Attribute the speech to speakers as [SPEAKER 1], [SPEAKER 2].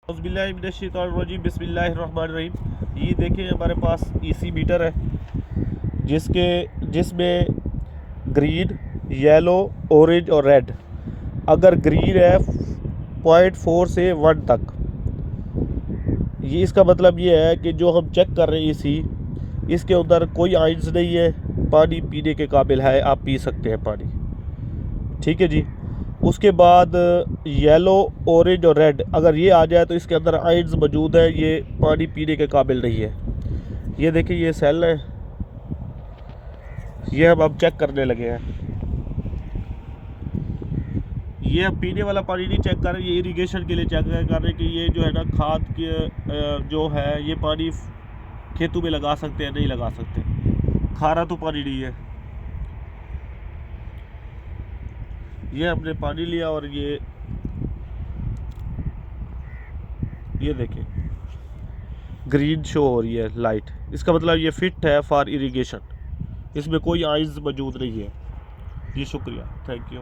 [SPEAKER 1] औज़ुबिल्लाहिमिनश्शैतानिर्रजीम बिस्मिल्लाहिर्रहमानिर्रहीम। ये देखिए हमारे पास ईसी मीटर है जिसमें ग्रीन, येलो, ऑरेंज और रेड। अगर ग्रीन है 0.4 से 1 तक, ये इसका मतलब ये है कि जो हम चेक कर रहे हैं ईसी, इसके अंदर कोई आयंस नहीं है, पानी पीने के काबिल है, आप पी सकते हैं पानी। ठीक है जी। उसके बाद येलो, ऑरेंज और रेड अगर ये आ जाए तो इसके अंदर आयंस मौजूद है, ये पानी पीने के काबिल नहीं है। ये देखिए ये सेल है, ये हम अब चेक करने लगे हैं। ये हम पीने वाला पानी नहीं चेक कर रहे, ये इरिगेशन के लिए चेक कर रहे हैं कि ये जो है ना खाद के जो है ये पानी खेतों में लगा सकते हैं नहीं लगा सकते। खारा तो पानी नहीं है। ये हमने पानी लिया और ये देखें ग्रीन शो हो रही है लाइट, इसका मतलब ये फिट है फॉर इरिगेशन, इसमें कोई आइंस मौजूद नहीं है। जी शुक्रिया, थैंक यू।